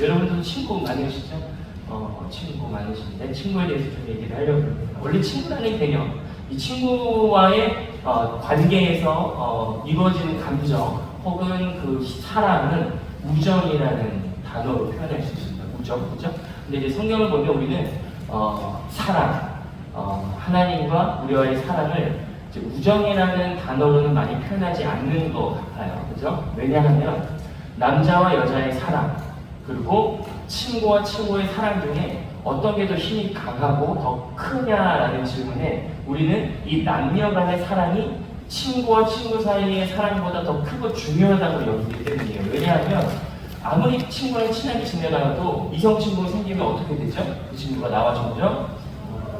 여러분들도 친구 많으시죠? 친구 많으신데 친구에 대해서 좀 얘기를 하려고 합니다. 원래 친구라는 개념, 이 친구와의 관계에서 이루어지는 감정 혹은 그 사랑은 우정이라는 단어로 표현할 수 있습니다. 우정, 그죠? 근데 이제 성경을 보면 우리는 사랑, 하나님과 우리와의 사랑을 이제 우정이라는 단어로는 많이 표현하지 않는 것 같아요. 그죠? 왜냐하면 남자와 여자의 사랑, 그리고 친구와 친구의 사랑 중에 어떤 게 더 힘이 강하고 더 크냐라는 질문에 우리는 이 남녀 간의 사랑이 친구와 친구 사이의 사랑보다 더 크고 중요하다고 여기기 때문이에요. 왜냐하면 아무리 친구랑 친하게 지내다가도 이성 친구가 생기면 어떻게 되죠? 그 친구가 나와 점점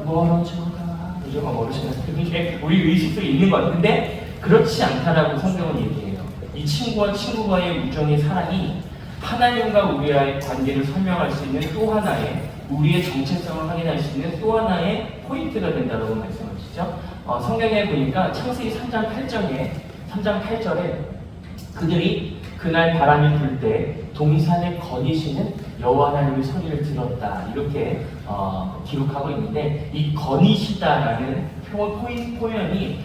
멀어져가, 그죠? 멀어지는 게 우리 의식 속에 있는 것 같은데 그렇지 않다라고 성경은 얘기해요. 이 친구와 친구와의 우정의 사랑이 하나님과 우리와의 관계를 설명할 수 있는 또 하나의 우리의 정체성을 확인할 수 있는 또 하나의 포인트가 된다고 말씀하시죠. 성경에 보니까 창세기 3장 8절에 그들이 그날 바람이 불 때 동산에 거니시는 여호와 하나님의 소리를 들었다 이렇게 기록하고 있는데 이 거니시다라는 표현이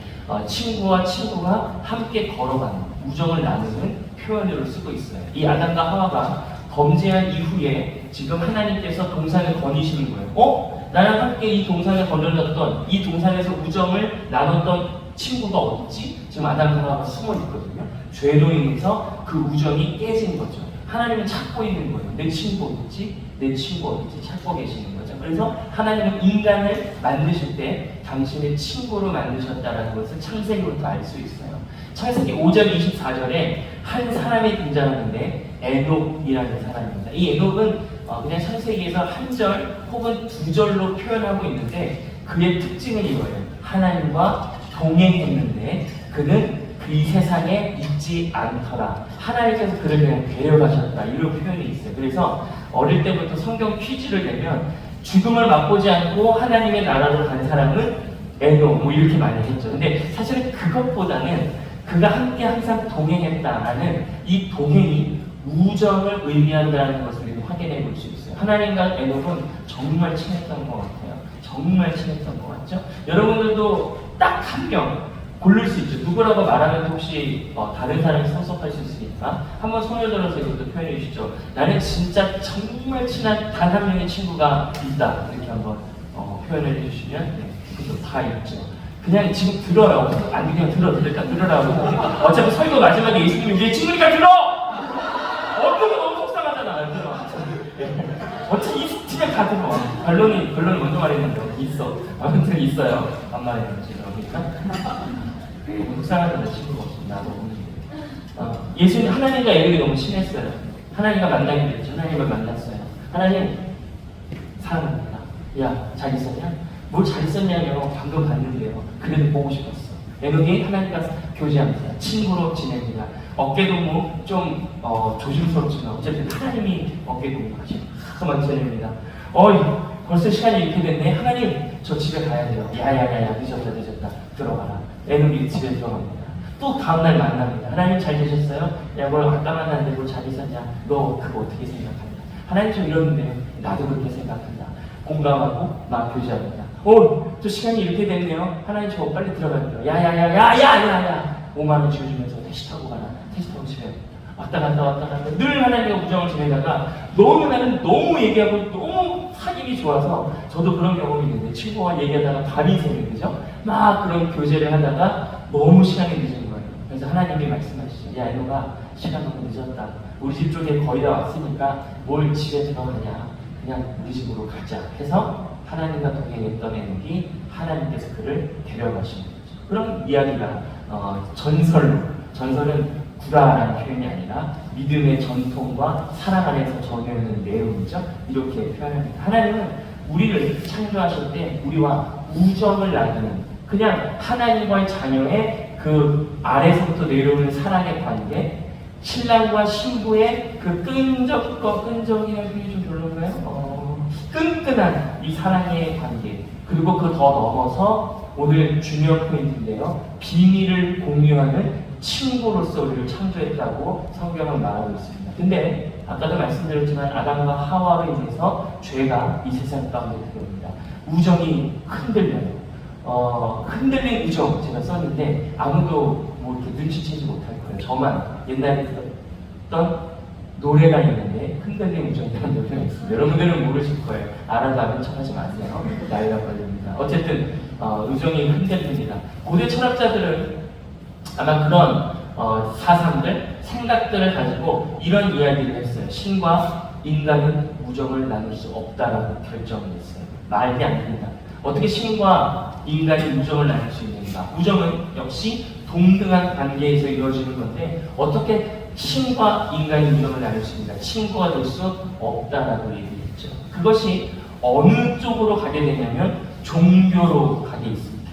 친구와 친구가 함께 걸어가는 우정을 나누는 표현으로 쓰고 있어요. 이 아담과 하와가 범죄한 이후에 지금 하나님께서 동산을 거니시는 거예요. 나랑 함께 이 동산을 거닐었던 이 동산에서 우정을 나눴던 친구가 어딨지? 지금 아담과 하와가 숨어 있거든요. 죄로 인해서 그 우정이 깨진 거죠. 하나님은 찾고 있는 거예요. 내 친구 어딨지? 내 친구 어딨지? 찾고 계시는 거죠. 그래서 하나님은 인간을 만드실 때 당신의 친구로 만드셨다는 것을 창세기부터 알 수 있어요. 창세기 5절 24절에 한 사람이 등장하는데 에녹이라는 사람입니다. 이 에녹은 그냥 창세기에서 한 절 혹은 두 절로 표현하고 있는데 그의 특징은 이거예요. 하나님과 동행했는데 그는 이 세상에 있지 않더라. 하나님께서 그를 그냥 데려가셨다. 이런 표현이 있어요. 그래서 어릴 때부터 성경 퀴즈를 내면 죽음을 맛보지 않고 하나님의 나라로 간 사람은 에녹 뭐 이렇게 많이 했죠. 근데 사실은 그것보다는 그가 함께 항상 동행했다라는 이 동행이 우정을 의미한다는 것을 우리는 확인해 볼 수 있어요. 하나님과 에녹은 정말 친했던 것 같아요. 정말 친했던 것 같죠? 여러분들도 딱 한 명 고를 수 있죠. 누구라고 말하면 혹시 다른 사람이 섭섭할 수 있으니까 한번 손을 들어서 이것도 표현해 주시죠. 나는 진짜 정말 친한 단 한 명의 친구가 있다. 이렇게 한번 표현을 해주시면 그것도 다 있죠. 그냥 지금 들어요. 아니 그냥 일단 들으라고. 어차피 설교 마지막에 예수님이 우리의 친구니까 들어! 어떻게 너무 속상하잖아. 안 들어. 어차피 그냥 다 들어. 결론은 먼저 말했는데 있어. 아무튼 있어요. 안 말해요. 죄송합니다. 너무 속상하잖아. 친구가 없으면 나도 없는데. 예수님 하나님과 에녹이 너무 친했어요. 하나님과 만나게 됐죠. 하나님을 만났어요. 하나님 사랑합니다. 야, 잘 있었냐? 뭘 잘 있었냐며 방금 봤는데요. 그래도 보고 싶었어. 에녹이 하나님과 교제합니다. 친구로 지냅니다. 어깨동무 좀 조심스럽지만 어쨌든 하나님이 어깨동무 하시고 그만 지냅니다. 벌써 시간이 이렇게 됐네. 하나님 저 집에 가야 돼요. 야야야야 늦었다 들어가라. 에녹이 집에 들어갑니다. 또 다음날 만납니다. 하나님 잘 계셨어요? 야 뭘 아까 만났는데 뭘 잘 있었냐? 너 그거 어떻게 생각한다? 하나님 저 이러는데요. 나도 그렇게 생각한다. 공감하고 막 교제합니다. 저 시간이 이렇게 됐네요. 하나님 저 빨리 들어갈게요. 야야야야야야야 5만 원 지어주면서 택시 타고 가라. 택시 타고 집에 왔다 갔다 늘 하나님과 우정을 지내다가 나는 너무 얘기하고 너무 사귐이 좋아서 저도 그런 경험이 있는데 친구와 얘기하다가 밤이 새는 거죠. 막 그런 교제를 하다가 너무 시간이 늦은 거예요. 그래서 하나님이 말씀하시죠. 야 에녹아 시간 너무 늦었다. 우리 집 쪽에 거의 다 왔으니까 뭘 집에 들어가냐. 그냥 우리 집으로 가자 해서 하나님과 동행했던 에녹이 하나님께서 그를 데려가신 거죠. 그런 이야기가 전설은 구라라는 표현이 아니라 믿음의 전통과 사랑 안에서 전해오는 내용이죠. 이렇게 표현합니다. 하나님은 우리를 창조하실 때 우리와 우정을 나누는 그냥 하나님과의 자녀의 그 아래서부터 내려오는 사랑의 관계, 신랑과 신부의 그 끈적이라는 표현이 좀 별론가요? 끈끈한 이 사랑의 관계, 그리고 그 더 넘어서 오늘 중요 포인트인데요. 비밀을 공유하는 친구로서 우리를 창조했다고 성경은 말하고 있습니다. 근데 아까도 말씀드렸지만 아담과 하와로 인해서 죄가 이 세상 가운데 들어옵니다. 우정이 흔들려요. 흔들린 우정 제가 썼는데 아무도 뭐 이렇게 눈치채지 못할 거예요. 저만 옛날에 듣던 노래가 있는데 흔들린 우정이라는 노래가 있습니다. 여러분들은 모르실 거예요. 알아도 아는 척하지 마세요. 나이가 걸립니다. 어쨌든 우정이 흔들립니다. 고대 철학자들은 아마 그런 사상들, 생각들을 가지고 이런 이야기를 했어요. 신과 인간은 우정을 나눌 수 없다라고 결정을 했어요. 말이 안 된다. 어떻게 신과 인간이 우정을 나눌 수 있는가? 우정은 역시 동등한 관계에서 이루어지는 건데 어떻게 신과 인간이 우정을 나눌 수 있는가? 친구가 될 수 없다라고 얘기했죠. 그것이 어느 쪽으로 가게 되냐면 종교로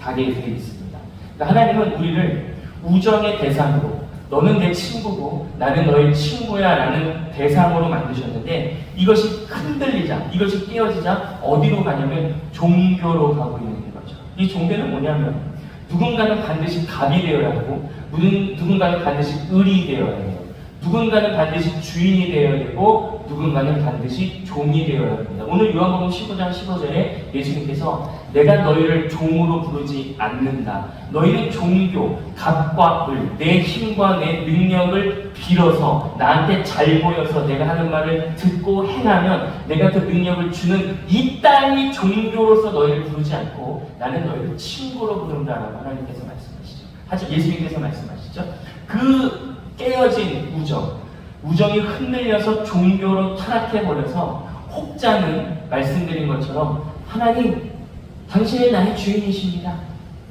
가게 되어 있습니다. 그러니까 하나님은 우리를 우정의 대상으로 너는 내 친구고 나는 너의 친구야 라는 대상으로 만드셨는데 이것이 흔들리자, 이것이 깨어지자 어디로 가냐면 종교로 가고 있는 거죠. 이 종교는 뭐냐면 누군가는 반드시 갑이 되어야 하고 누군가는 반드시 을이 되어야 해요. 누군가는 반드시 주인이 되어야 되고 누군가는 반드시 종이 되어야 합니다. 오늘 요한복음 15장 15절에 예수님께서 내가 너희를 종으로 부르지 않는다. 너희는 종교, 갑과 을, 내 힘과 내 능력을 빌어서 나한테 잘 보여서 내가 하는 말을 듣고 행하면 내가 그 능력을 주는 이 땅이 종교로서 너희를 부르지 않고 나는 너희를 친구로 부른다라고 하나님께서 말씀하시죠. 하지만 예수님께서 말씀하시죠. 그 깨어진 우정이 흔들려서 종교로 타락해버려서 혹자는 말씀드린 것처럼 하나님, 당신은 나의 주인이십니다.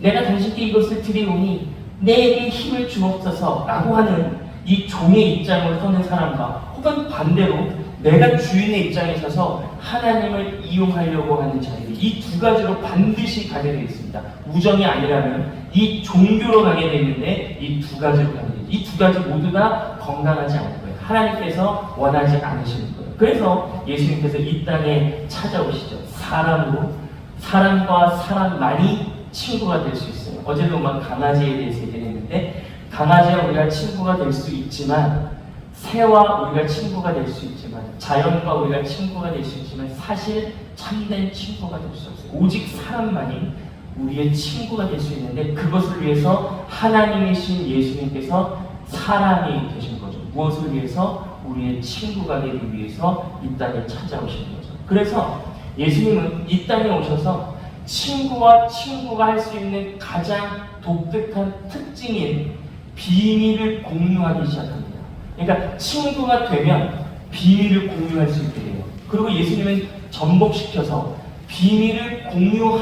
내가 당신께 이것을 드리오니 내게 힘을 주옵소서 라고 하는 이 종의 입장을 서는 사람과 혹은 반대로 내가 주인의 입장에 서서 하나님을 이용하려고 하는 자에게 이 두 가지로 반드시 가게 되어 있습니다. 우정이 아니라면 이 종교로 가게 되어 있는데 이 두 가지로 가게 되어 있습니다. 이 두 가지 모두 다 건강하지 않은 거예요. 하나님께서 원하지 않으시는 거예요. 그래서 예수님께서 이 땅에 찾아오시죠. 사람으로 사람과 사람만이 친구가 될 수 있어요. 어제도 강아지에 대해서 얘기를 했는데 강아지와 우리가 친구가 될 수 있지만 새와 우리가 친구가 될 수 있지만 자연과 우리가 친구가 될 수 있지만 사실 참된 친구가 될 수 없어요. 오직 사람만이 우리의 친구가 될 수 있는데 그것을 위해서 하나님이신 예수님께서 사람이 되신 거죠. 무엇을 위해서? 우리의 친구가 되기 위해서 이 땅에 찾아오신 거죠. 그래서 예수님은 이 땅에 오셔서 친구가 할 수 있는 가장 독특한 특징인 비밀을 공유하기 시작합니다. 그러니까 친구가 되면 비밀을 공유할 수 있게 돼요. 그리고 예수님은 전복시켜서 비밀을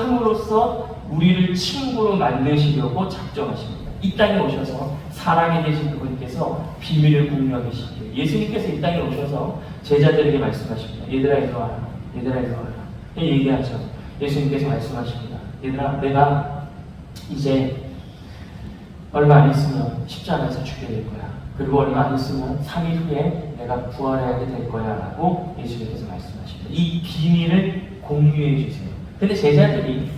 공유함으로써 우리를 친구로 만드시려고 작정하십니다. 이 땅에 오셔서 사람이 되신 그분께서 비밀을 공유하기 시작해요. 예수님께서 이 땅에 오셔서 제자들에게 말씀하십니다. 얘들아 이리 와라. 얘들아 이리 와라. 얘기하죠. 예수님께서 말씀하십니다. 얘들아 내가 이제 얼마 안 있으면 십자가에서 죽게 될 거야. 그리고 얼마 안 있으면 3일 후에 내가 부활해야 될 거야 라고 예수님께서 말씀하십니다. 이 비밀을 공유해 주세요. 근데 제자들이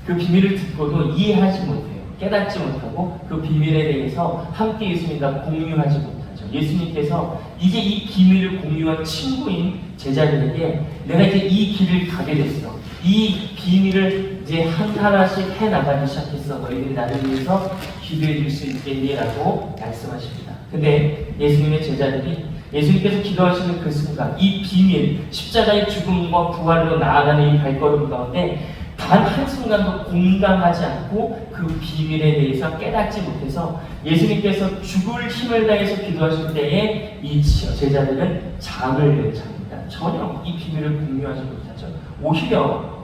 그 비밀을 듣고도 이해하지 못해요. 깨닫지 못하고 그 비밀에 대해서 함께 예수님과 공유하지 못하죠. 예수님께서 이제 이 비밀을 공유한 친구인 제자들에게 내가 이제 이 길을 가게 됐어. 이 비밀을 이제 하나씩 해나가기 시작했어. 너희들이 나를 위해서 기도해 줄 수 있겠니? 라고 말씀하십니다. 근데 예수님의 제자들이 예수님께서 기도하시는 그 순간 이 비밀, 십자가의 죽음과 부활로 나아가는 이 발걸음 가운데 단 한순간도 공감하지 않고 그 비밀에 대해서 깨닫지 못해서 예수님께서 죽을 힘을 다해서 기도하실 때에 이 제자들은 잠을 잡니다. 전혀 이 비밀을 공유하지 못하죠. 오히려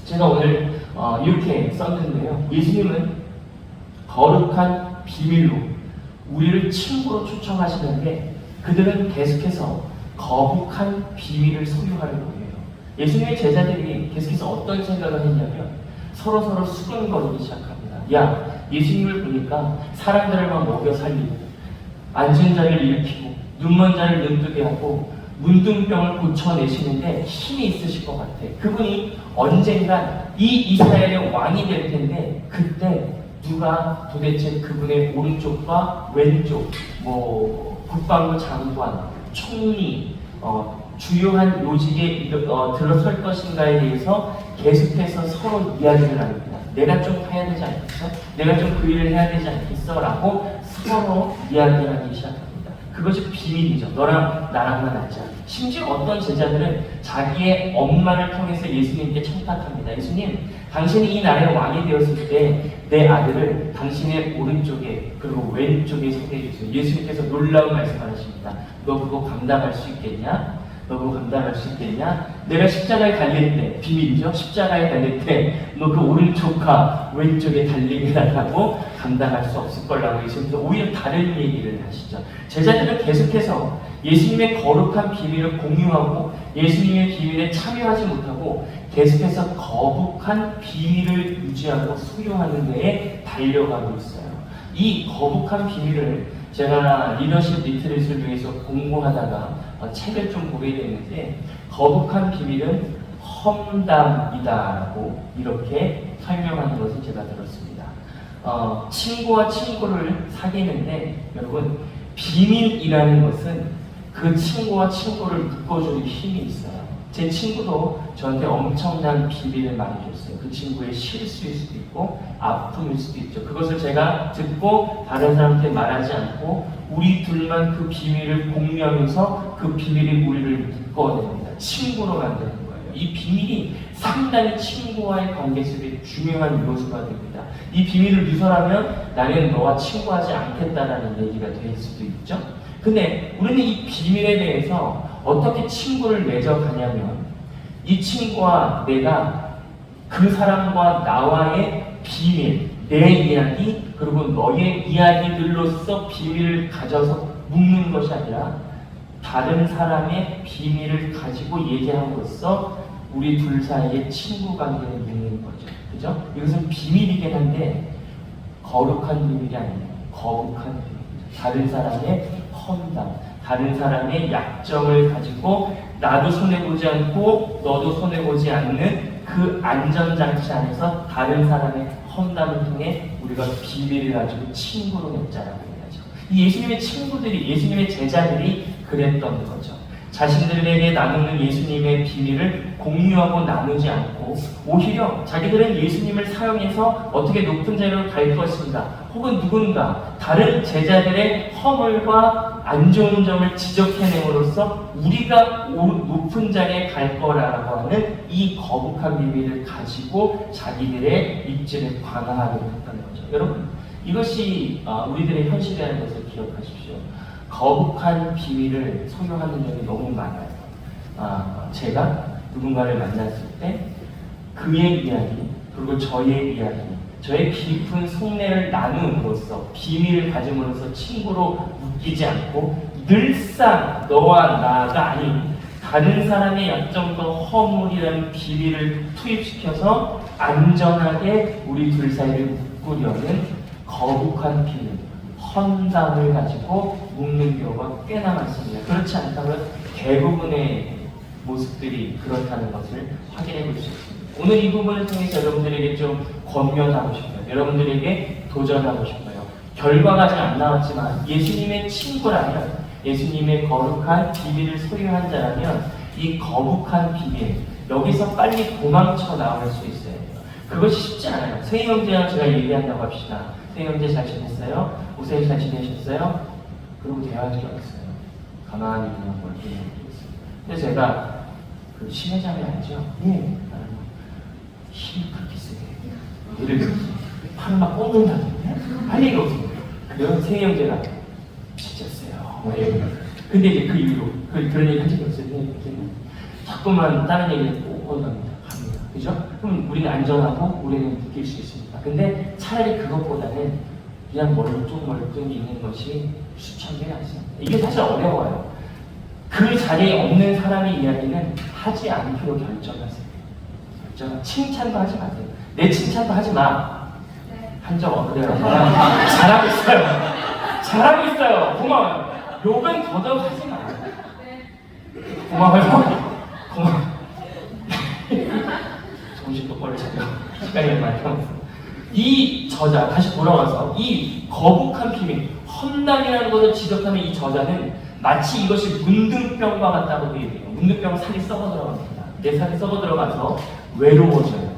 제가 오늘 이렇게 썼는데요. 예수님은 거룩한 비밀로 우리를 친구로 초청하시는데 그들은 계속해서 거룩한 비밀을 소유하려고 해요. 예수님의 제자들이 계속해서 어떤 생각을 했냐면 서로 수근거리기 시작합니다. 야, 예수님을 보니까 사람들을 막 먹여 살리고 앉은 자를 일으키고 눈먼 자를 눈뜨게 하고 문둥병을 고쳐내시는데 힘이 있으실 것 같아. 그분이 언젠간 이 이스라엘의 왕이 될 텐데 그때 누가 도대체 그분의 오른쪽과 왼쪽, 뭐 국방부 장관, 총리, 주요한 요직에 들어설 것인가에 대해서 계속해서 서로 이야기를 합니다. 내가 좀 해야 되지 않겠어? 내가 좀 그 일을 해야 되지 않겠어? 라고 서로 이야기하기 시작합니다. 그것이 비밀이죠. 너랑 나랑만 알자. 심지어 어떤 제자들은 자기의 엄마를 통해서 예수님께 청탁합니다. 예수님, 당신이 이 나라의 왕이 되었을 때 내 아들을 당신의 오른쪽에 그리고 왼쪽에 서게 해주세요. 예수님께서 놀라운 말씀을 하십니다. 너 그거 감당할 수 있겠냐? 너 그거 감당할 수 있겠냐? 내가 십자가에 달릴 때, 비밀이죠? 십자가에 달릴 때 너 그 오른쪽과 왼쪽에 달리게 달라고 감당할 수 없을 거라고 예수님께서 오히려 다른 얘기를 하시죠. 제자들은 계속해서 예수님의 거룩한 비밀을 공유하고 예수님의 비밀에 참여하지 못하고 계속해서 거북한 비밀을 유지하고 소유하는 데에 달려가고 있어요. 이 거북한 비밀을 제가 리더십 리트릿을 위해서 공부하다가 책을 좀 보게 됐는데, 거북한 비밀은 험담이다라고 이렇게 설명하는 것을 제가 들었습니다. 친구와 친구를 사귀는데 여러분, 비밀이라는 것은 그 친구와 친구를 묶어주는 힘이 있어요. 제 친구도 저한테 엄청난 비밀을 많이 줬어요. 그 친구의 실수일 수도 있고 아픔일 수도 있죠. 그것을 제가 듣고 다른 사람한테 말하지 않고 우리 둘만 그 비밀을 공유하면서 그 비밀이 우리를 묶어냅니다. 친구로 만드는 거예요. 이 비밀이 상당히 친구와의 관계 속에 중요한 요소가 됩니다. 이 비밀을 누설하면 나는 너와 친구하지 않겠다라는 얘기가 될 수도 있죠. 근데 우리는 이 비밀에 대해서 어떻게 친구를 맺어가냐면, 이 친구와 내가 그 사람과 나와의 비밀, 내 이야기, 그리고 너의 이야기들로서 비밀을 가져서 묶는 것이 아니라 다른 사람의 비밀을 가지고 얘기함으로써 우리 둘 사이의 친구 관계를 맺는 거죠. 그죠? 이것은 비밀이긴 한데 거룩한 비밀이 아니에요. 거북한 비밀. 다른 사람의 험담, 다른 사람의 약점을 가지고 나도 손해보지 않고 너도 손해보지 않는 그 안전장치 안에서 다른 사람의 험담을 통해 우리가 비밀을 가지고 친구로 맺자라고 해야죠. 이 예수님의 친구들이, 예수님의 제자들이 그랬던 거죠. 자신들에게 나누는 예수님의 비밀을 공유하고 나누지 않고 오히려 자기들은 예수님을 사용해서 어떻게 높은 자리로 갈 것인가, 혹은 누군가 다른 제자들의 허물과 안 좋은 점을 지적해냄으로써 우리가 높은 자리에 갈 거라고 하는 이 거북한 비밀을 가지고 자기들의 입지를 관화하려고 했다는 거죠. 여러분, 이것이 우리들의 현실이라는 것을 기억하십시오. 거북한 비밀을 소유하는 적이 너무 많아요. 제가 누군가를 만났을 때 그의 이야기, 그리고 저의 이야기, 저의 깊은 속내를 나눔으로써, 비밀을 가짐으로써 친구로 묶이지 않고 늘상 너와 나가 아닌 다른 사람의 약점과 허물이라는 비밀을 투입시켜서 안전하게 우리 둘 사이를 묶으려는 거북한 비밀, 험담을 가지고 묶는 경우가 꽤나 많습니다. 그렇지 않다면 대부분의 모습들이 그렇다는 것을 확인해 볼 수 있습니다. 오늘 이 부분을 통해서 여러분들에게 좀 권면하고 싶어요. 여러분들에게 도전하고 싶어요. 결과가 아직 안 나왔지만 예수님의 친구라면, 예수님의 거룩한 비밀을 소유한 자라면 이 거북한 비밀, 여기서 빨리 도망쳐 나올 수 있어요. 그것이 쉽지 않아요. 세희 형제랑 제가 얘기한다고 합시다. 세희 형제 잘 지냈어요? 오세희 잘 지내셨어요? 그리고 대화할 줄 알았어요. 가만히 그냥 뭘 얘기했어요. 근데 제가 그 심혜자매 알죠? 예. 힘이 그렇게 세게. 예를 들어서 팔을 막 뻗는다던데 할 얘기가 없습니다. 그래서 세희 형제가 진짜 세요. 근데 이제 그 이후로 그런 얘기 한 적이 없어요. 자꾸만 다른 얘기를 꼭 합니다. 그죠? 그럼 우리는 안전하고 우리는 느낄 수 있습니다. 근데 차라리 그것보다는 그냥 멀뚱멀뚱 있는 것이 수천 배 낫습니다. 이게 사실 어려워요. 그 자리에 없는 사람의 이야기는 하지 않기로 결정하세요. 칭찬도 하지 마세요. 내 칭찬도 하지 마. 한 적 없어요. 잘하고 있어요. 잘하고 있어요. 고마워요. 욕은 더더욱 하지 마. 고마워요. 고마워요. 정신 똑바로 차려. 시간이 많이 남았어. 이 저자, 다시 돌아와서 이 거북한 비밀, 험담이라는 것을 지적하는 이 저자는 마치 이것이 문둥병과 같다고 얘기해요. 문둥병은 살이 썩어 들어갑니다. 내 살이 썩어 들어가서 외로워져요.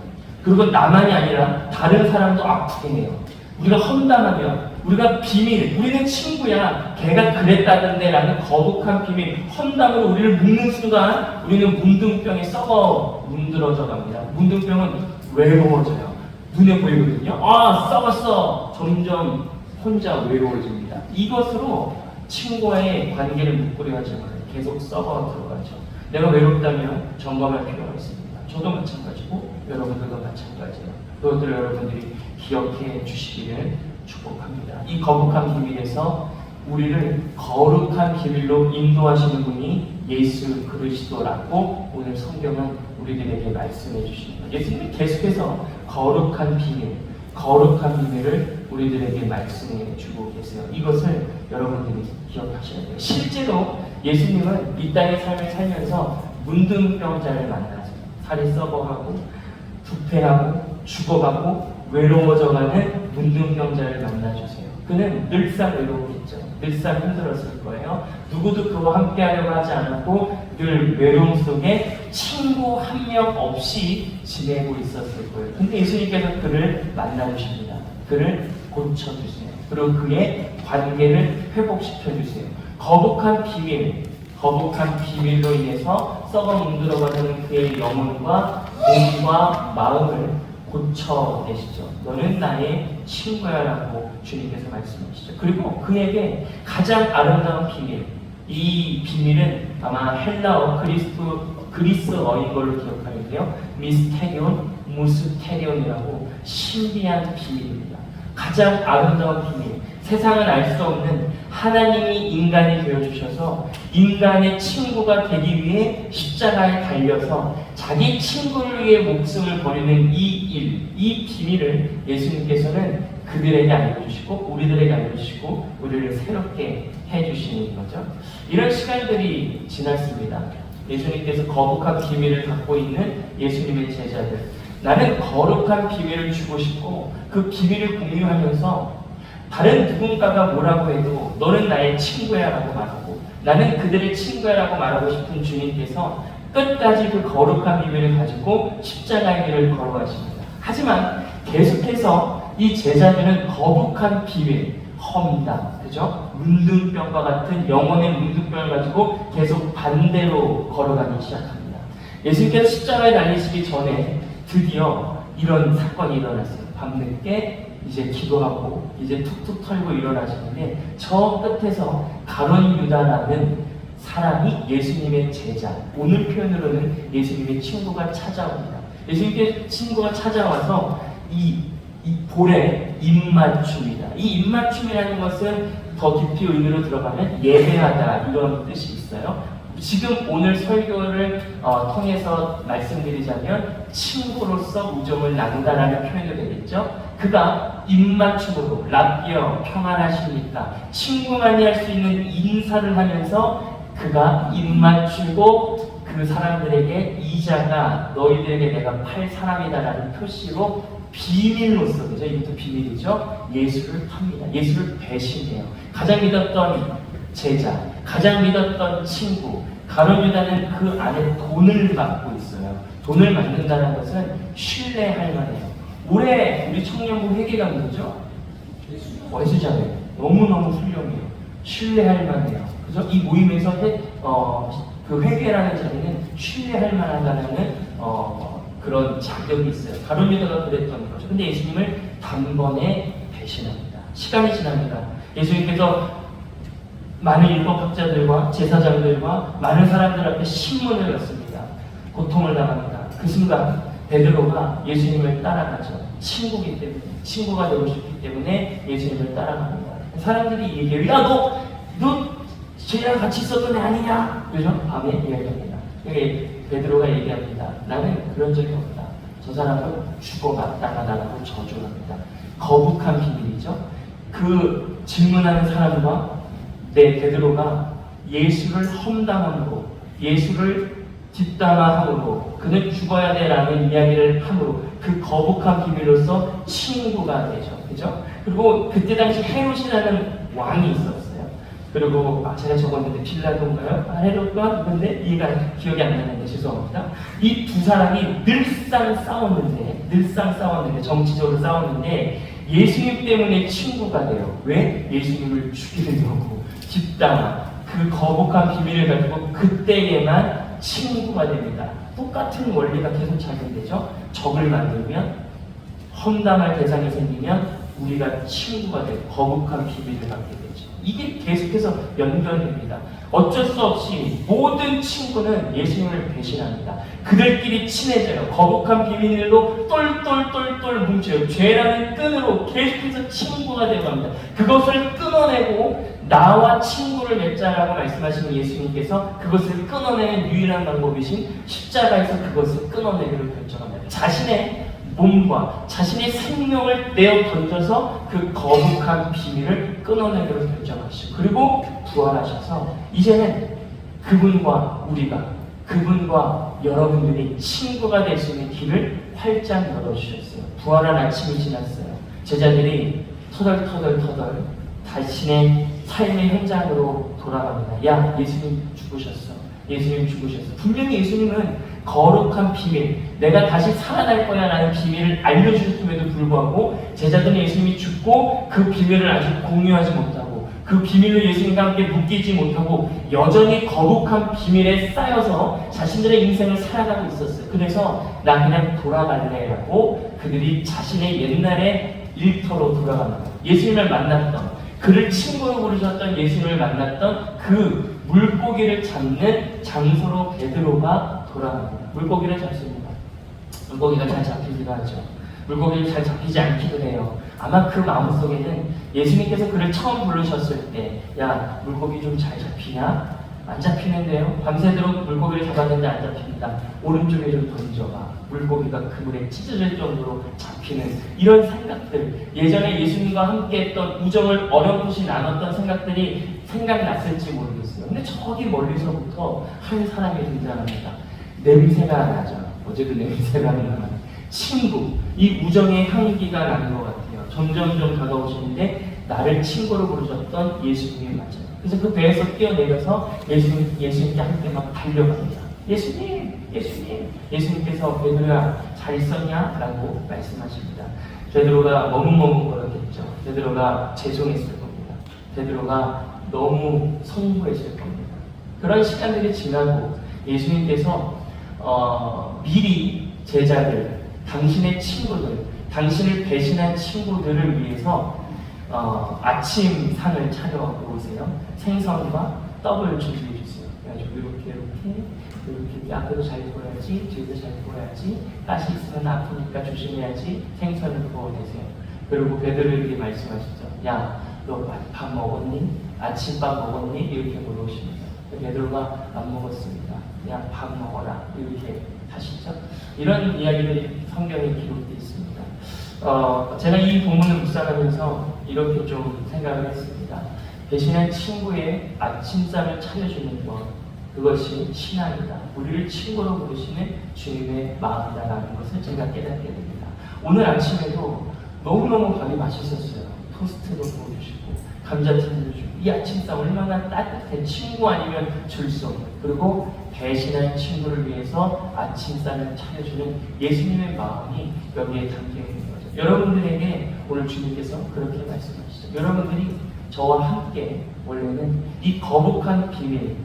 그리고 나만이 아니라 다른 사람도 아프게 해요. 우리가 험담하면, 우리가 비밀, 우리는 친구야, 걔가 그랬다던데 라는 거북한 비밀, 험담으로 우리를 묶는 순간 우리는 문둥병에 썩어 문드러져 갑니다. 문둥병은 외로워져요. 눈에 보이거든요. 아, 썩었어. 점점 혼자 외로워집니다. 이것으로 친구와의 관계를 묶으려 하지 말아요. 계속 썩어 들어가죠. 내가 외롭다면 점검할 필요가 있습니다. 저도 마찬가지고 여러분들도 마찬가지예요. 그것들을 여러분들이 기억해 주시기를 축복합니다. 이 거룩한 비밀에서 우리를 거룩한 비밀로 인도하시는 분이 예수 그리스도라고 오늘 성경은 우리들에게 말씀해 주십니다. 예수님이 계속해서 거룩한 비밀을 우리들에게 말씀해 주고 계세요. 이것을 여러분들이 기억하셔야 돼요. 실제로 예수님은 이 땅의 삶을 살면서 문둥병자를 만나서 살이 썩어가고 부패하고 죽어가고 외로워져가는 문둥병자를 만나주세요. 그는 늘상 외로웠겠죠. 늘상 힘들었을 거예요. 누구도 그와 함께하려고 하지 않았고 늘 외로움 속에 친구 한 명 없이 지내고 있었을 거예요. 근데 예수님께서 그를 만나주십니다. 그를 고쳐주세요. 그리고 그의 관계를 회복시켜주세요. 거북한 비밀로 인해서 썩어 문드러가는 그의 영혼과 몸과 마음을 고쳐내시죠. 너는 나의 친구야 라고 주님께서 말씀하시죠. 그리고 그에게 가장 아름다운 비밀, 이 비밀은 아마 헬라어 그리스어인 걸로 기억하는데요. 미스테리온, 무스테리온이라고 신비한 비밀입니다. 가장 아름다운 비밀, 세상은 알 수 없는 하나님이 인간이 되어주셔서 인간의 친구가 되기 위해 십자가에 달려서 자기 친구를 위해 목숨을 버리는 이 비밀을 예수님께서는 그들에게 알려주시고 우리들에게 알려주시고 우리를 새롭게 해주시는 거죠. 이런 시간들이 지났습니다. 예수님께서 거룩한 비밀을 갖고 있는 예수님의 제자들, 나는 거룩한 비밀을 주고 싶고 그 비밀을 공유하면서 다른 누군가가 뭐라고 해도 너는 나의 친구야 라고 말하고 나는 그들의 친구야 라고 말하고 싶은 주님께서 끝까지 그 거룩한 비밀을 가지고 십자가의 길을 걸어가십니다. 하지만 계속해서 이 제자들은 거룩한 비밀, 험담, 그죠? 문둥병과 같은 영혼의 문둥병을 가지고 계속 반대로 걸어가기 시작합니다. 예수님께서 십자가에 달리시기 전에 드디어 이런 사건이 일어났어요. 밤늦게 이제 기도하고 이제 툭툭 털고 일어나시는데 저 끝에서 가룟 유다라는 사람이 예수님의 제자, 오늘 표현으로는 예수님의 친구가 찾아옵니다. 예수님의 친구가 찾아와서 이 볼에 입맞춤이다. 이 입맞춤이라는 것은 더 깊이 의미로 들어가면 예배하다 이런 뜻이 있어요. 지금 오늘 설교를 통해서 말씀드리자면 친구로서 우정을 나눈다라는 표현도 되겠죠. 그가 입맞춤으로 라비어 평안하십니까? 친구만이 할 수 있는 인사를 하면서 그가 입맞추고 그 사람들에게 이자가 너희들에게 내가 팔 사람이다라는 표시로 비밀로서, 그죠? 이것도 비밀이죠. 예수를 팝니다. 예수를 배신해요. 가장 믿었던 제자, 가장 믿었던 친구, 가룟 유다는 그 안에 돈을 받고 있어요. 돈을 받는다는 것은 신뢰할 만해요. 올해 우리 청년부 회계가 뭐죠? 예수잖아요. 너무너무 훌륭해요. 신뢰할 만해요. 그래서 이 모임에서 그 회계라는 자리는 신뢰할 만하다는 그런 자격이 있어요. 가룟 유다가 그랬던 거죠. 근데 예수님을 단번에 배신합니다. 시간이 지납니다. 예수님께서 많은 율법학자들과 제사장들과 많은 사람들 앞에 신문을 였습니다. 고통을 당합니다. 그 순간 베드로가 예수님을 따라가죠. 친구기 때문에, 친구가 되고 싶기 때문에 예수님을 따라갑니다. 사람들이 얘기해요. 야, 너 쟤랑 같이 있었던 애 아니냐? 그죠? 밤에 이야기합니다. 베드로가 얘기합니다. 나는 그런 적이 없다. 저 사람은 죽어마땅하다라고 저주를 합니다. 거북한 비밀이죠. 그 질문하는 사람과 베드로가 예수를 험담함으로, 예수를 뒷담화함으로, 그는 죽어야 돼라는 이야기를 함으로 그 거룩한 비밀로서 친구가 되죠. 그죠? 그리고 그때 당시 헤롯이라는 왕이 있었어요. 그리고 제가 적었는데 빌라도인가요? 헤롯과 근데 이해가 기억이 안 나는데 죄송합니다. 이 두 사람이 늘상 싸웠는데 정치적으로 싸웠는데 예수님 때문에 친구가 돼요. 왜? 예수님을 죽이려고 집단 그 거룩한 비밀을 가지고 그때에만 친구가 됩니다. 똑같은 원리가 계속 작용되죠. 적을 만들면 험담할 대상이 생기면 우리가 친구가 되고 거룩한 비밀을 갖게 되죠. 이게 계속해서 연결됩니다. 어쩔 수 없이 모든 친구는 예수님을 배신합니다. 그들끼리 친해져요. 거룩한 비밀로 똘똘똘똘 뭉쳐요. 죄라는 끈으로 계속해서 친구가 되고 합니다. 그것을 끊어내고 나와 친구를 맺자라고 말씀하시는 예수님께서 그것을 끊어내는 유일한 방법이신 십자가에서 그것을 끊어내기를 결정합니다. 자신의 몸과 자신의 생명을 내어 던져서 그 거룩한 비밀을 끊어내기로 결정하시고 그리고 부활하셔서 이제는 그분과 그분과 여러분들이 친구가 될 수 있는 길을 활짝 열어주셨어요. 부활한 아침이 지났어요. 제자들이 터덜 자신의 삶의 현장으로 돌아갑니다. 야, 예수님 죽으셨어. 분명히 예수님은 거룩한 비밀, 내가 다시 살아날 거야 라는 비밀을 알려주셨음에도 불구하고 제자들은 예수님이 죽고 그 비밀을 아직 공유하지 못하고 그 비밀로 예수님과 함께 묶이지 못하고 여전히 거룩한 비밀에 쌓여서 자신들의 인생을 살아가고 있었어요. 그래서 나 그냥 돌아갈래 라고 그들이 자신의 옛날의 일터로 돌아갑니다. 예수님을 만났던 그를 친구로 부르셨던 예수님을 만났던 그 물고기를 잡는 장소로 베드로가 돌아갑니다. 물고기를 잡습니다. 물고기가 잘 잡히기도 하죠. 물고기를 잘 잡히지 않기도 해요. 아마 그 마음속에는 예수님께서 그를 처음 부르셨을 때 야, 물고기 좀 잘 잡히냐? 안 잡히는데요? 밤새도록 물고기를 잡았는데 안 잡힙니다. 오른쪽에 좀 던져봐. 물고기가 그물에 찢어질 정도로 잡히는 이런 생각들, 예전에 예수님과 함께 했던 우정을 어렴풋이 나눴던 생각들이 생각났을지 모르겠어요. 근데 저기 멀리서부터 한 사람이 등장합니다. 냄새가 나죠. 어제 그 냄새가 나는 친구, 이 우정의 향기가 나는 것 같아요. 점점점 다가오시는데 나를 친구로 부르셨던 예수님이 맞아요. 그래서 그 배에서 뛰어내려서 예수님께 함께 막 달려갑니다. 예수님께서 베드로야 잘 있었냐? 라고 말씀하십니다. 베드로가 머뭇머뭇거렸겠죠. 베드로가 죄송했을 겁니다. 베드로가 너무 성부했을 겁니다. 그런 시간들이 지나고 예수님께서 미리 제자들, 당신의 친구들, 당신을 배신한 친구들을 위해서 아침상을 차려오세요. 생선과 떡을 준비해 주세요. 그래가지고 이렇게 앞에도 잘 보여야지, 뒤에도 잘 보여야지, 가시 있으면 아프니까 조심해야지, 생선을 구워내세요. 그리고 베드로에게 말씀하시죠. 야, 너 밥 먹었니? 아침밥 먹었니? 이렇게 물어보십니다. 베드로가 안 먹었습니다. 그냥 밥 먹어라. 이렇게 하시죠. 이런 이야기들이 성경에 기록되어 있습니다. 제가 이 본문을 묵상하면서 이렇게 좀 생각을 했습니다. 배신한 친구의 아침상을 차려주는 것, 그것이 신앙이다. 우리를 친구로 부르시는 주님의 마음이다라는 것을 제가 깨닫게 됩니다. 오늘 아침에도 너무너무 밥이 맛있었어요. 토스트도 구워주시고 감자튀김도 주고 이 아침상 얼마나 따뜻해. 친구 아니면 줄 수 없는, 그리고 배신한 친구를 위해서 아침상을 차려주는 예수님의 마음이 여기에 담겨있는 거죠. 여러분들에게 오늘 주님께서 그렇게 말씀하시죠. 여러분들이 저와 함께 원래는 이 거룩한 비밀,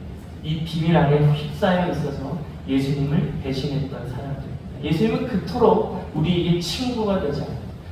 이 비밀 안에 휩싸여 있어서 예수님을 배신했던 사람들입니다. 예수님은 그토록 우리에게 친구가 되자.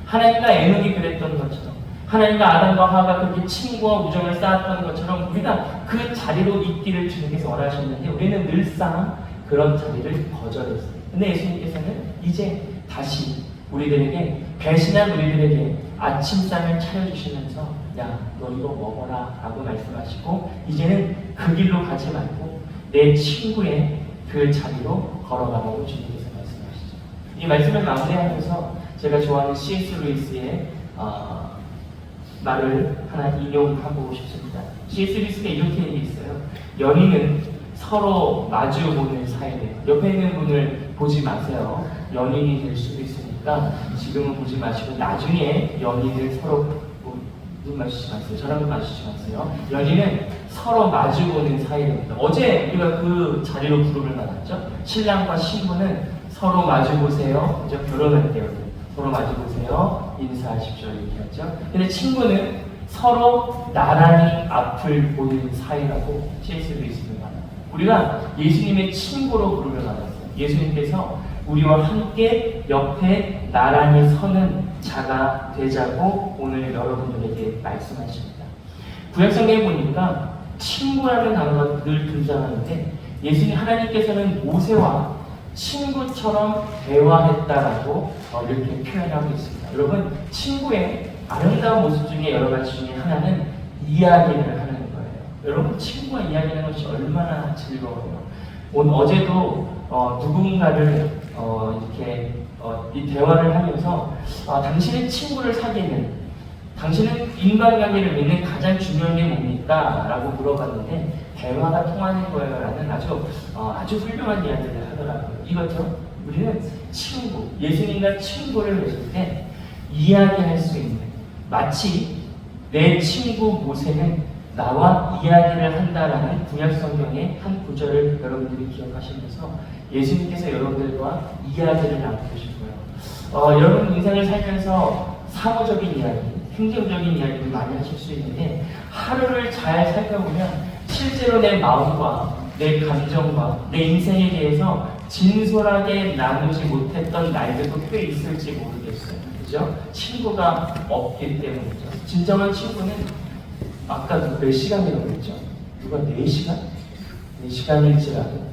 하나님과 에녹이 그랬던 것처럼, 하나님과 아담과 하와가 그렇게 친구와 우정을 쌓았던 것처럼 우리가 그 자리로 있기를 주님께서 원하셨는데 우리는 늘상 그런 자리를 거절했어요. 근데 예수님께서는 이제 다시 우리들에게, 배신한 우리들에게 아침상을 차려주시면서 야, 너 이거 먹어라 라고 말씀하시고 이제는 그 길로 가지 말고 내 친구의 그 자리로 걸어가라고 주님께서 말씀하시죠. 이 말씀을 마무리하면서 제가 좋아하는 C.S. 루이스의 말을 하나 인용하고 싶습니다. C.S. 루이스가 이렇게 얘기했어요. 연인은 서로 마주보는 사이래요. 옆에 있는 분을 보지 마세요. 연인이 될 수도 있으니까 그러니까 지금은 보지 마시고 나중에 연인을 서로 눈 마주치지 마세요. 저랑 마주치지 마세요. 연인은 서로 마주보는 사이입니다. 어제 우리가 그 자리로 부름을 받았죠. 신랑과 신부는 서로 마주보세요. 이제 결혼할 때요. 서로 마주보세요. 인사하십시오. 이렇게 하죠. 근데 친구는 서로 나란히 앞을 보는 사이라고 C.S. 루이스는 말합니다. 우리가 예수님의 친구로 부름을 받았어요. 예수님께서 우리와 함께 옆에 나란히 서는 자가 되자고 오늘 여러분들에게 말씀하십니다. 구약성경에 보니까 친구라는 단어가 늘 등장하는데 예수님 하나님께서는 모세와 친구처럼 대화했다라고 이렇게 표현하고 있습니다. 여러분, 친구의 아름다운 모습 중에 여러 가지 중에 하나는 이야기를 하는 거예요. 여러분, 친구와 이야기하는 것이 얼마나 즐거워요. 어제도 누군가를 이렇게 이 대화를 하면서 당신의 친구를 사귀는, 당신은 인간관계를 맺는 가장 중요한 게 뭡니까? 라고 물어봤는데 대화가 통하는 거예요 라는 아주 훌륭한 이야기를 하더라고요. 이거죠. 우리는 친구, 예수님과 친구를 맺을 때 이야기할 수 있는, 마치 내 친구 모세는 나와 이야기를 한다라는 구약성경의 한 구절을 여러분들이 기억하시면서 예수님께서 여러분들과 이야기를 나누고 싶어요. 여러분 인생을 살면서 사무적인 이야기, 행정적인 이야기를 많이 하실 수 있는데 하루를 잘 살펴보면 실제로 내 마음과 내 감정과 내 인생에 대해서 진솔하게 나누지 못했던 날들도 꽤 있을지 모르겠어요. 그죠? 친구가 없기 때문이죠. 진정한 친구는 아까 몇 시간이라고 했죠? 누가 4시간? 4시간일지라도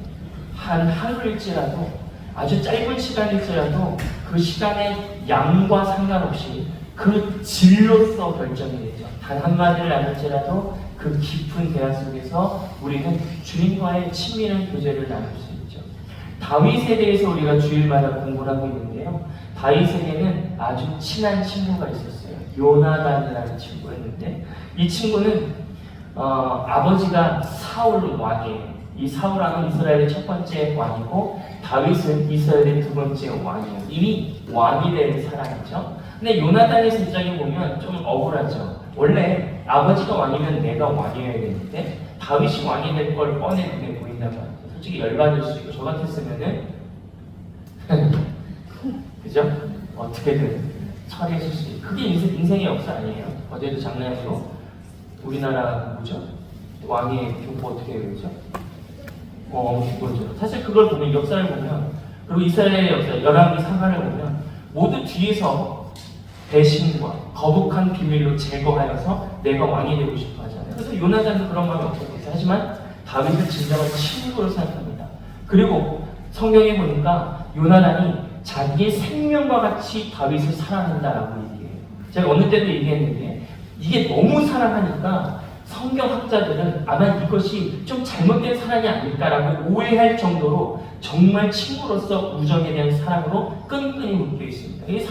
한 하루일지라도 아주 짧은 시간일지라도 그 시간의 양과 상관없이 그 질로서 결정이 되죠. 단 한마디를 나눌지라도 그 깊은 대화 속에서 우리는 주님과의 친밀한 교제를 나눌 수 있죠. 다윗에 대해서 우리가 주일마다 공부를 하고 있는데요. 다윗에게는 아주 친한 친구가 있었어요. 요나단이라는 친구였는데 이 친구는 아버지가 사울 왕이에요. 이 사울 왕은 이스라엘의 첫 번째 왕이고 다윗은 이스라엘의 두 번째 왕이에요. 이미 왕이 된 사람이죠. 근데 요나단의 입장에 보면 좀 억울하죠. 원래 아버지가 왕이면 내가 왕이어야 되는데 다윗이 왕이 될 걸 뻔해 눈에 보인다고 합니다. 솔직히 열받을 수 있고 저 같았으면은 그죠? 어떻게든 처리했을 수 있고 그게 인생의 역사 아니에요. 어제도 장난으로 우리나라 뭐죠? 왕의 교포 어떻게 해요? 그죠? 그거죠. 사실 그걸 보면 역사를 보면 그리고 이스라엘의 역사 열왕기 상하를 보면 모두 뒤에서 배신과 거북한 비밀로 제거하여서 내가 왕이 되고 싶어 하잖아요. 그래서 요나단도 그런 마음이 없었겠죠. 하지만 다윗을 진정한 친구로 생각합니다. 그리고 성경에 보니까 요나단이 자기의 생명과 같이 다윗을 사랑한다라고 얘기해요. 제가 어느 때도 얘기했는데 이게 너무 사랑하니까 성경학자들은 아마 이것이 좀 잘못된 사랑이 아닐까라고 오해할 정도로 정말 친구로서 우정에 대한 사랑으로 끈끈이 묶여 있습니다. 이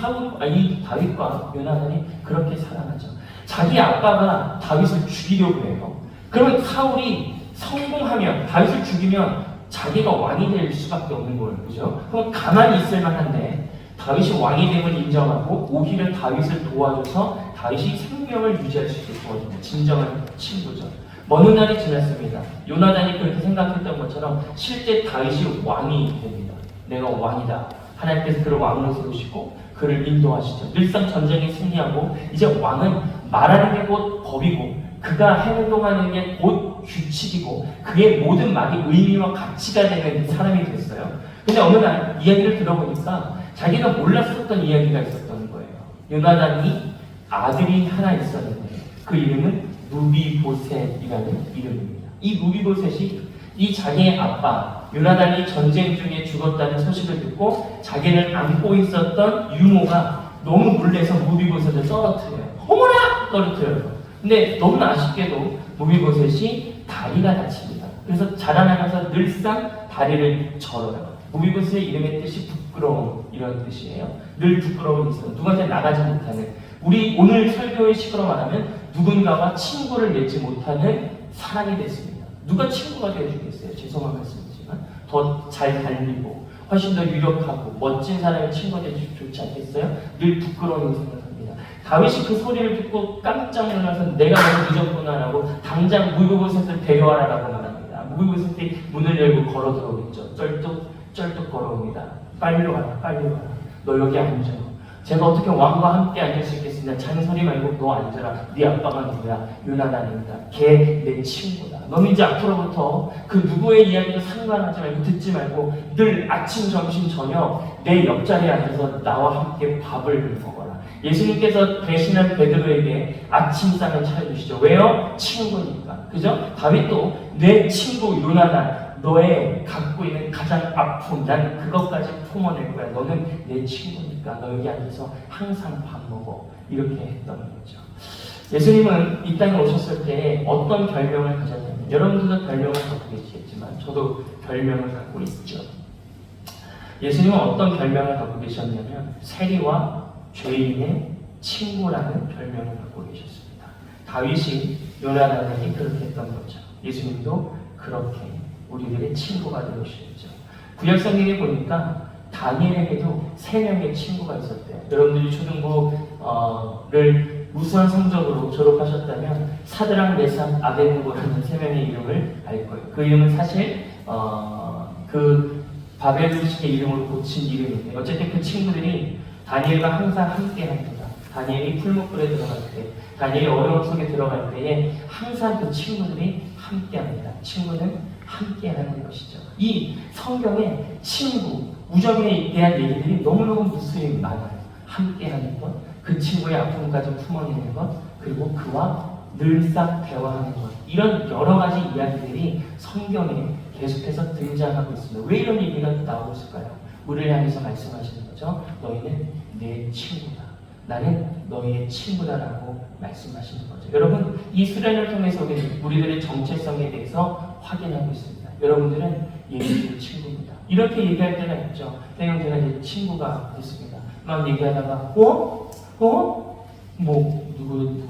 다윗과 요나단이 그렇게 사랑하죠. 자기 아빠가 다윗을 죽이려고 해요. 그러면 사울이 성공하면 다윗을 죽이면 자기가 왕이 될 수밖에 없는 거예요. 그죠? 그럼 가만히 있을 만한데 다윗이 왕이 됨을 인정하고 오히려 다윗을 도와줘서 다윗이 생명을 유지할 수 있게 도와줍니다. 진정한 친구죠. 먼 훗날이 지났습니다. 요나단이 그렇게 생각했던 것처럼 실제 다윗이 왕이 됩니다. 내가 왕이다. 하나님께서 그를 왕으로 세우시고 그를 인도하시죠. 늘상 전쟁에 승리하고 이제 왕은 말하는 게 곧 법이고 그가 행동하는 게 곧 규칙이고 그의 모든 말이 의미와 가치가 되는 사람이 됐어요. 근데 어느 날 이야기를 들어보니까 자기가 몰랐었던 이야기가 있었던 거예요. 요나단이 아들이 하나 있었는데 그 이름은 무비보셋이라는 이름입니다. 이 무비보셋이 이 자기의 아빠 요나단이 전쟁 중에 죽었다는 소식을 듣고 자기를 안고 있었던 유모가 너무 놀래서 무비보셋을 떨어뜨려요. 어머나! 떨어뜨려요. 근데 너무나 아쉽게도 무비보셋이 다리가 다칩니다. 그래서 자라나면서 늘상 다리를 절어요. 무비보셋의 이름의 뜻이 부끄러움 이런 뜻이에요. 늘 부끄러움이 있어요. 누구한테 나가지 못하는 우리 오늘 설교의 식으로 말하면 누군가와 친구를 맺지 못하는 사람이 됐습니다. 누가 친구가 되어주겠어요? 죄송한 말씀이지만 더 잘 달리고 훨씬 더 유력하고 멋진 사람의 친구가 되기 좋지 않겠어요? 늘 부끄러움을 생각합니다. 다윗이 그 소리를 듣고 깜짝 놀라서 내가 너무 늦었구나라고 당장 무비보셋을 데려와라라고 말합니다. 무비보셋이 문을 열고 걸어 들어오겠죠. 쩔뚝 걸어옵니다. 빨리 와라, 빨리 와라. 너 여기 앉아. 제가 어떻게 왕과 함께 앉을 수 있겠습니다. 잔소리 말고 너 앉아라. 네 아빠가 누구야? 요나단입니다. 걔 내 친구다. 너는 이제 앞으로부터 그 누구의 이야기도 상관하지 말고 듣지 말고 늘 아침, 점심, 저녁 내 옆자리에 앉아서 나와 함께 밥을 먹어라. 예수님께서 배신한 베드로에게 아침상을 차려주시죠. 왜요? 친구니까. 그죠? 다윗도 내 친구 요나단 너의 갖고 있는 가장 아픔, 난 그것까지 품어낼 거야. 너는 내 친구니까 너 여기 앉아서 항상 밥 먹어. 이렇게 했던 거죠. 예수님은 이 땅에 오셨을 때 어떤 별명을 가졌냐면, 여러분들도 별명을 갖고 계시겠지만 저도 별명을 갖고 있죠. 예수님은 어떤 별명을 갖고 계셨냐면 세리와 죄인의 친구라는 별명을 갖고 계셨습니다. 다윗이 요나단에게 그렇게 했던 거죠. 예수님도 그렇게 우리들의 친구가 되어주셨죠. 구약성경에 보니까 다니엘에게도 3명의 친구가 있었대요. 여러분들이 초등부를 우수한 성적으로 졸업하셨다면 사드락, 메삭, 아벳느고라는 3명의 이름을 알 거예요. 그 이름은 사실 그 바벨론식의 이름으로 고친 이름인데 어쨌든 그 친구들이 다니엘과 항상 함께합니다. 다니엘이 풀무불에 들어갈 때, 다니엘이 어려움 속에 들어갈 때에 항상 그 친구들이 함께합니다. 친구는 함께하는 것이죠. 이 성경에 친구, 우정에 대한 얘기들이 너무너무 무수히 많아요. 함께하는 것, 그 친구의 아픔까지 품어내는 것, 그리고 그와 늘상 대화하는 것, 이런 여러 가지 이야기들이 성경에 계속해서 등장하고 있습니다. 왜 이런 얘기가 나오고 있을까요? 우리를 향해서 말씀하시는 거죠. 너희는 내 친구다. 나는 너희의 친구다라고 말씀하시는 거죠. 여러분, 이 수련을 통해서 우리들의 정체성에 대해서 확인하고 있습니다. 여러분들은 예수의 친구입니다. 이렇게 얘기할 때가 있죠. 내가 내 친구가 됐습니다. 막 얘기하다가 누구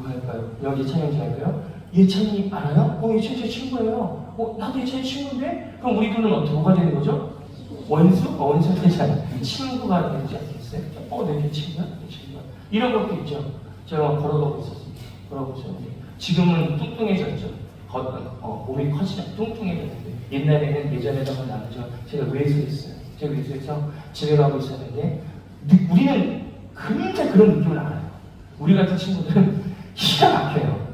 할까요? 여기 예찬이 할까요? 예찬이 알아요? 예찬이 제 친구예요. 나도 예찬이 친구인데? 그럼 우리 둘은 뭐가 되는 거죠? 원수? 원수 되지 않아요. 친구가 되지 않겠어요? 내 친구야? 내 친구야? 이런 것도 있죠. 제가 걸어가고 있었습니다. 걸어가고 있었는데 지금은 뚱뚱해졌죠. 몸이 커지면 뚱뚱해졌는데 예전에는 나죠. 제가 외수했어요. 제가 외수해서 집에 가고 있었는데 우리는 굉장히 그런 느낌을 알아요. 우리 같은 친구들은 기가 막혀요.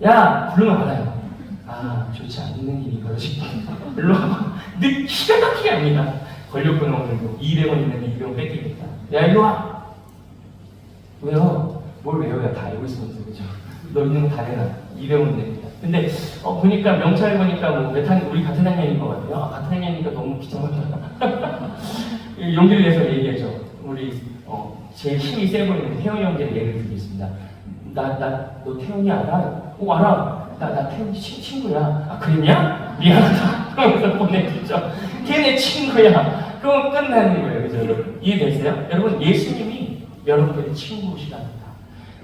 야, 부르면 알아요. 좋지 않는 일이 이거지. 일로 와봐. 근데 기가 막히게 압니다. 권력권 오늘도 200원 있는데 200원 뺏기겠다. 야, 일로 와. 왜요? 뭘 외워야 다 알고 있으면서, 그죠? 너 있는 거 다 내놔. 200원 냅니다. 근데, 보니까, 명찰 보니까 우리 같은 학년인 것 같아요. 같은 학년이니까 너무 귀찮았다. 용기를 내서 얘기하죠. 우리, 제일 힘이 세 보이는 태훈이 형제를 예를 들겠습니다. 너 태훈이 알아? 알아. 나 태훈이 친구야. 그랬냐? 미안하다. 그러면서 보내주죠. 걔네 친구야. 그럼 끝나는 거예요. 그죠? 여러분? 이해되세요? 여러분, 예수님이 여러분들의 친구시랍니다.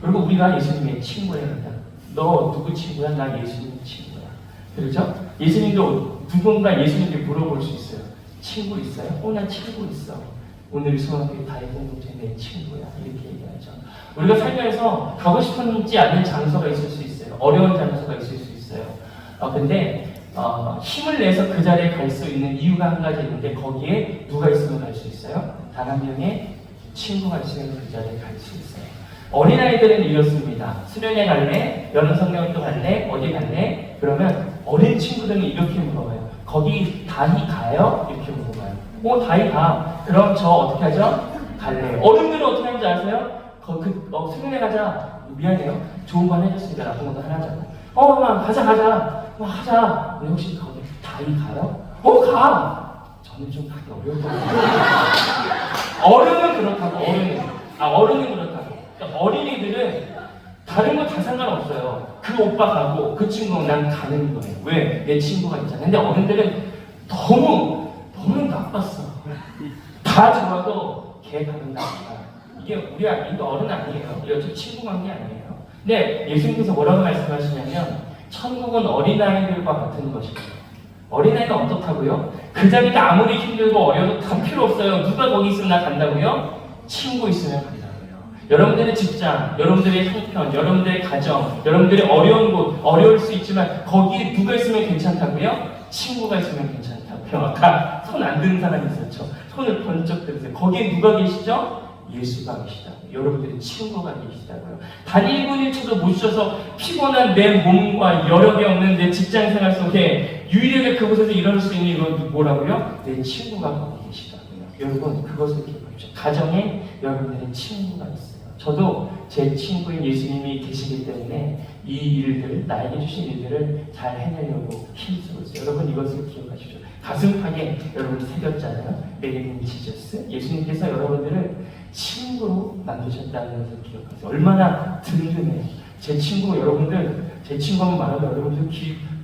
그리고 우리가 예수님의 친구랍니다. 너 누구 친구야? 나 예수님 친구야. 그렇죠? 예수님도 누군가 예수님께 물어볼 수 있어요. 친구 있어요? 나 친구 있어. 오늘 수학교회 다혜 공동체 내 친구야. 이렇게 얘기하죠. 우리가 살면서 가고 싶지 않은 장소가 있을 수 있어요. 어려운 장소가 있을 수 있어요. 근데 힘을 내서 그 자리에 갈 수 있는 이유가 한 가지 있는데 거기에 누가 있으면 갈 수 있어요? 단 한 명의 친구가 있으면 그 자리에 갈 수 있어요. 어린아이들은 이렇습니다. 수련회 갈래? 여름 성경학교 갈래? 어디 갈래? 그러면 어린 친구들은 이렇게 물어봐요. 거기 다희 가요? 이렇게 물어봐요. 다희 가. 그럼 저 어떻게 하죠? 갈래요. 어른들은 어떻게 하는지 아세요? 수련회 가자. 미안해요. 좋은 거 하나 해줬으니까 나쁜 것도 하나 하자고. 가자. 하자. 근데 혹시 거기 다희 가요? 가! 저는 좀 하기 어려울 것 같아요. 어른은 그렇다고, 어른은 그렇다고. 그러니까 어린이들은 다른 거 다 상관없어요. 그 오빠 가고 그 친구는 난 가는 거예요. 왜? 내 친구가 있잖아. 근데 어른들은 너무 나빴어. 다 좋아도 걔 가는 거 아니야. 이게 이거 어른 아니에요. 이거 친구 관계 아니에요. 근데 예수님께서 뭐라고 말씀하시냐면 천국은 어린아이들과 같은 것이다. 어린아이는 어떻다고요? 그 자리가 아무리 힘들고 어려워도 다 필요 없어요. 누가 거기 있으면 나 간다고요? 친구 있으면 간다고요. 여러분들의 직장, 여러분들의 형편, 여러분들의 가정, 여러분들의 어려운 곳, 어려울 수 있지만 거기에 누가 있으면 괜찮다고요? 친구가 있으면 괜찮다고요. 아까 손 안 드는 사람이 있었죠. 손을 번쩍 들으세요. 거기에 누가 계시죠? 예수가 계시다고요. 여러분들의 친구가 계시다고요. 단 1분 1초도 못 쉬어서 피곤한 내 몸과 여력이 없는 내 직장생활 속에 유일하게 그곳에서 일어날 수 있는 이건 뭐라고요? 내 친구가 거기 계시다고요. 여러분 그것을 기억하십시오. 가정에 여러분들의 친구가 있어요. 저도 제 친구인 예수님이 계시기 때문에 이 일들, 나에게 주신 일들을 잘 해내려고 힘쓰고 있어요. 여러분 이것을 기억하십시오. 가슴팍에 여러분 새겼잖아요. 메이드 지저스. 예수님께서 여러분들을 친구로 만드셨다는 것을 기억하세요. 얼마나 든든해요. 제 친구 여러분들, 제 친구 한번 말하면 여러분들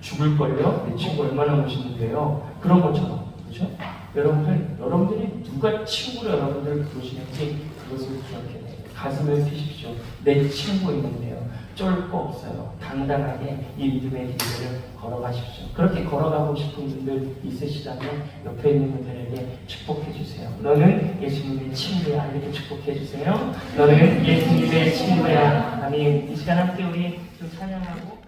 죽을 거예요. 내 친구 얼마나 멋있는데요. 그런 것처럼. 그렇죠? 여러분들이 누가 친구로 여러분들을 부르시는지 그것을 기억해야 돼요. 가슴을 펴십시오. 내 친구 있는데요. 쫄 거 없어요. 당당하게 이 믿음의 길을 걸어가십시오. 그렇게 걸어가고 싶은 분들 있으시다면 옆에 있는 분들에게 축복해 주세요. 너는 예수님의 친구야. 이렇게 축복해 주세요. 너는 예수님의 친구야. 아멘. 이 시간 함께 우리 좀 찬양하고